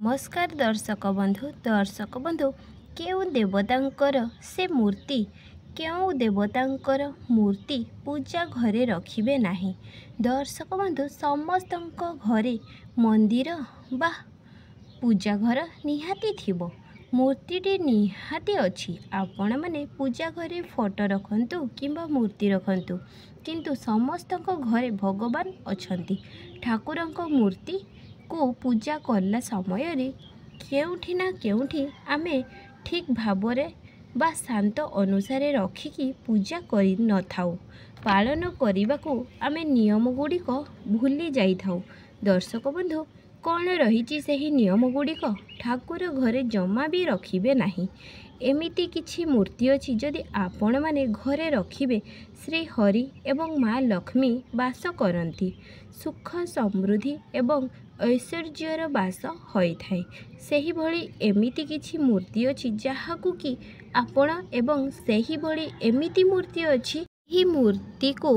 नमस्कार दर्शक बंधु केउ देवतांकर से मूर्ति केउ देवतांकर मूर्ति पूजा घरे रखिबे नाही। दर्शक बंधु समस्तंक घरे मंदिर बा पूजा घर निहाती थिबो। मूर्तिटी निहाती अछि। आपण माने पूजा घरे फोटो रखंतु किंबा मूर्ति रखंतु, किंतु समस्तंक घरे भगवान अछंती। ठाकुरंक मूर्ति को पूजा करला समय रे केउठी ना केउठी आमे ठीक भावरे बा शांत अनुसारे रखिकी पूजा करि न थाउ। पालन करिबाकू आमे नियम गुड़िक भूली जाई थाउ। दर्शक बंधु कौन रही सही नियम गुड़िक ठाकुर घरे जमा भी रखिबे नाही। एमिति किछि मूर्ति अछि जदि आपण माने घरे रखिबे श्री हरि एवं माँ लक्ष्मी वास करती। सुख समृद्धि एवं ऐश्वर्यर वास होई थाए। सेही भली एमिति किछि मूर्ति अछि जहाकू कि आपण एवं सेही भली एमिति मूर्ति अछि ही मूर्ति को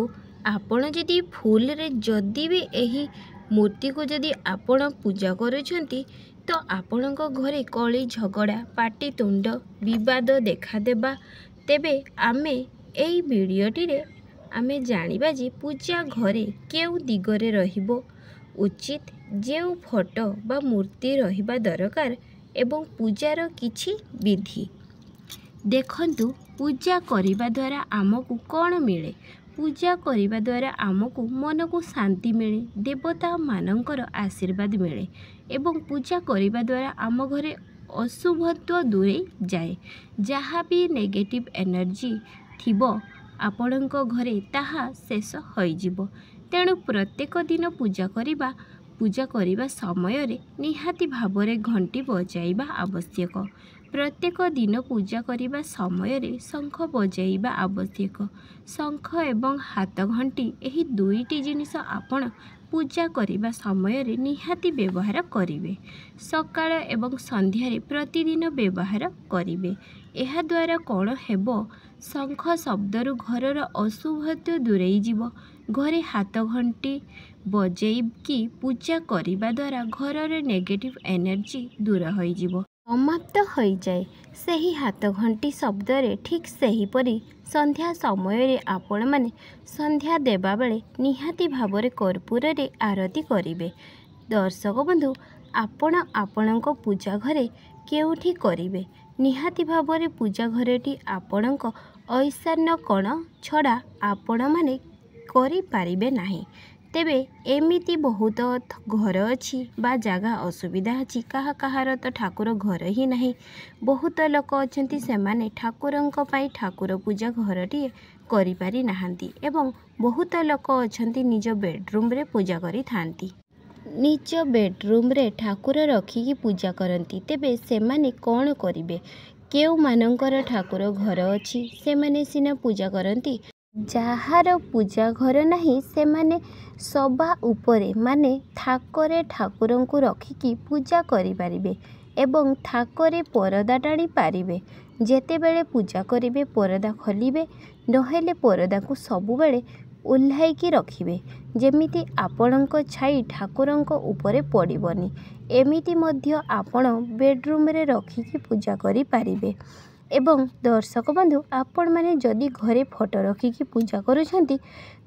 आपण जदि फूल रे जदि भी एही मूर्ति को जदि आपण पूजा करुछंती तो आपणक घरे कली झगड़ा पाटितुंड विवाद देखा देबा। तेबे आमे एई वीडियोटी रे आमे जानिबा जे पूजा घरे केउ दिगरे रहिबो उचित, जेउ फोटो बा मूर्ति रहिबा दरकार एवं पूजार किछि विधि। देखंतु पूजा करिबा द्वारा आमको कौन मिले। पूजा करिबा द्वारा आमको मन को शांति मिले, देवता मानकर आशीर्वाद मिले एवं पूजा करिबा द्वारा आम घरे अशुभत्व दूरे जाए। जहाँ भी नेगेटिव एनर्जी थिबो आपणक घरे ताहा शेष होइजिबो। तेणु प्रत्येक दिन पूजा करिबा समय रे निहाती भावरे घंटी बजाइबा आवश्यक। प्रत्येक दिन पूजा करिबा समय रे शंख बजाइबा आवश्यक। शंख एवं हाथ घंटी एही दुईटी जिनिस आपण पूजा करिबा समय रे निहाती व्यवहार करिवे। सकाळ एवं संध्या रे प्रतिदिन व्यवहार करिवे। एहा द्वारा कौन हेबो, शंख शब्दरु घरर अशुभत्व दूरेई जिवो। घरे हाथ घंटी बजाइकी पूजा करिबा द्वारा घरर नेगेटिव एनर्जी दूर होई जिवो, समाप्त होई जाए। सही हाथ घंटी शब्द रे ठीक सही परी संध्या समय रे आपण माने संध्या देबा बेले निहाती भावरे कर्पूर रे आरती करिवे। दर्शक बंधु आपण आपणक पूजा घरे केउठी करिवे। निहाती भावरे पूजा घरेटी आपणक ऐशान्य कोण छड़ा आपण माने करि पारिबे नाही। तेबे एमिति बहुत घर अच्छी बा जगह असुविधा अच्छी, कहा कहार तो ठाकुर घर ही नहीं। बहुत लोक अछंती सेमाने ठाकुरंक पाई ठाकुर पूजा घरटीए करि पारि नाहांती एवं बहुत लोक अछंती निज बेडरूम रे पूजा करि थांती। निज बेडरूम रे ठाकुर रखिकी पूजा करती। तेबे सेमाने कौन करिवे। केउ मानकर ठाकुर घर अच्छी सेमाने सिना पूजा करती। जହାର पूजा घर नहीं सेमाने सभा उपरे माने थाकरे ठाकुरंकु रखिकी पूजा करि पारिबे एवं थाकरे परदा टाणी पारिबे। जेतेबेले पूजा करिवे परदा खोलिबे, नहेले परदा को सबुबेले उल्हाइकी रखिबे, जेमिति आपणक छाई ठाकुरंक उपरे पड़िबनी। एमिति मध्य आपण बेडरूम रे रखिकी पूजा करि पारिबे। एवं दर्शक बंधु आपण माने जदि घरे फोटो रखिकी पूजा करुछंती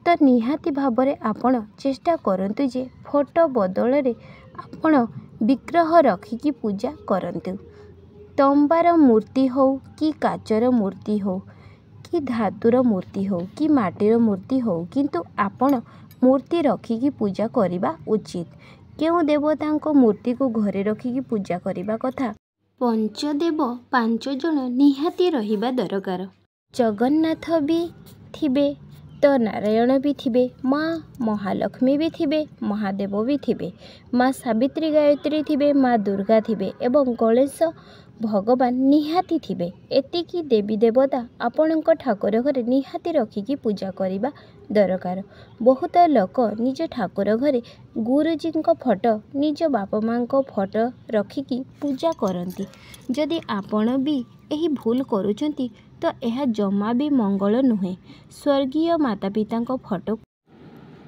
तो निहाती भावरे आपण चेष्टा करंतु जे फोटो बदल रे आपण विग्रह रखिकी पूजा करंतु। तंबार मूर्ति हो कि काचर मूर्ति हो कि धातुर मूर्ति हो कि माटीर मूर्ति हो, किंतु आपण मूर्ति रखिकी पूजा करिबा उचित। केउ देवतांक मूर्ति को घरे रखिकी पूजा करिबा कथा। पंचदेव 5 जन निहाती रहिबा दरकार। जगन्नाथ भी थिबे तो नारायण भी थिबे, माँ महालक्ष्मी भी थिबे, महादेव भी थिबे, माँ सावित्री गायत्री थिबे, माँ दुर्गा थिबे एवं गणेश भगवान निहाती थिबे। एतिकी देवी देवता आपणक ठाकुर घरे निहाती रखिकी पूजा करिबा दरकार। बहुत लोक निज ठाकुर घरे गुरुजी फोटो निज बापा माँ फोटो रखिकी पूजा करती। जदि आपण भी यही भूल करुचंती तो यह जमा भी मंगल नुहे। स्वर्गीय माता पिता फोटो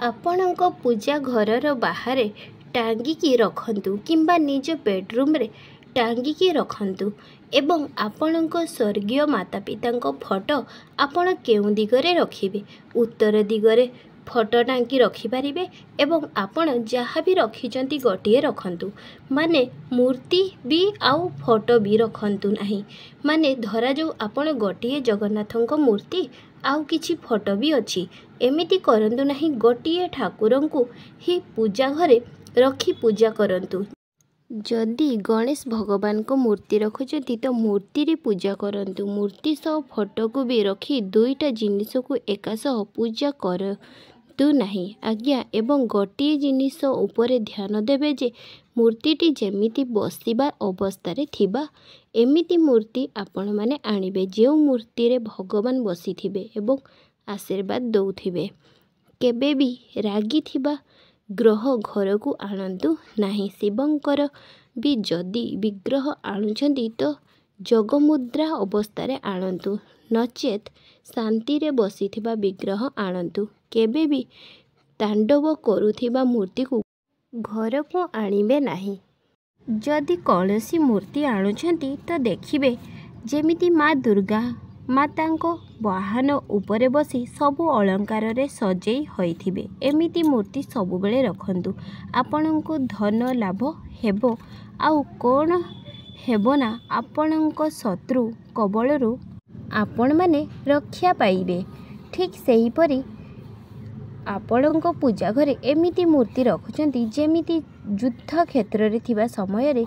आपणक पूजा घरर बाहरे टांगिकी रखंतु किंबा निज बेडरूम रे टांगिकी रखंतु एवं आपणक स्वर्गीय माता पिता फोटो आपण केउं दिगरे रखिबे उत्तर दिगरे फोटो टांगी रखिपारे एवं आपण जहाँ भी रखिंट गोटे रखंतु माने मूर्ति भी आउ फोटो भी रखंतु नहीं माने धरा जो आपण गोटे जगन्नाथ मूर्ति आउ किछि फोटो भी अच्छी एमिति करंतु नहीं गोटे ठाकुर को ही पूजा घरे रखी पूजा करंतु। जदि गणेश भगवान को मूर्ति रखुଛନ୍ତି तो मूर्ति रे पूजा करंतु मूर्ति सह फोटो को भी रखी दुईटा जिनिस को एका सह पूजा करतु नहीं आज्ञा एवं गोटे जिनिस उपरे ध्यान देवे जे मूर्तिटी जेमिति बसिबा अवस्था रे थिबा एमिति मूर्ति आपण माने आनिबे जो मूर्ति रे भगवान बसिथिबे एवं आशीर्वाद दउथिबे केबे भी रागी थिबा ग्रह घर को आणतु नहीं शिवंकर भी जदि विग्रह आणुछंती तो जगमुद्रा अवस्था रे आणतु नचेत शांति रे बसिथिबा विग्रह आणतु केबे भी तांडव करुथिबा मूर्ति को घर को आनिबे नहीं। जदि कौनसी मूर्ति आणुछंती तो देखिबे जेमिति माँ दुर्गा मातांको वाहन उपरे बसी सबु अलंकार रे सजेई होइथिबे एमिति मूर्ति सबु बेले रखंतु आपणको धन लाभ हेबो आउ कोन हेबो ना आपणको शत्रु कबलरू आपण माने रक्षा पाइबे। ठीक सेही परी आपणको पूजा घरे एमिति मूर्ति रखुचंती जेमिति युद्ध क्षेत्र रे थिबा समय रे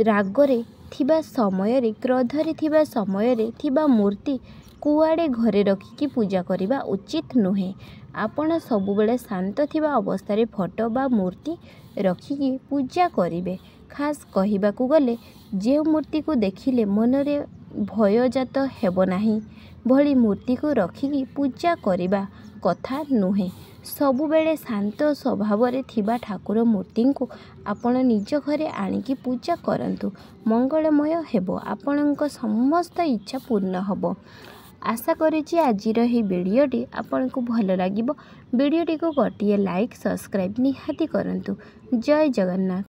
रागरे थिबा समय रे क्रोध रे थिबा समय रे थिबा मूर्ति कुआड़े घरे रखिकी पूजा करिबा उचित नुहे आपण सबु बेले शांत थिबा अवस्था रे फोटो बा मूर्ति रखिकी पूजा करिवे। खास कहिबाकू गले जे मूर्ति को देखिले मनरे भय जात हेबो नाही भली मूर्ति को रखिकी पूजा करिबा कथा नुहे सबु बेले शांत स्वभाव रे थिबा ठाकुर मूर्ति को आपण निज घरे आनिकी पूजा करंतु मंगलमय हेबो आपणक समस्त इच्छा पूर्ण हबो। आशा करुछि आजिर ही वीडियोटी आपनको भल लागिबो वीडियोटी को गोटे लाइक सब्सक्राइब निहाती करंतु। जय जगन्नाथ।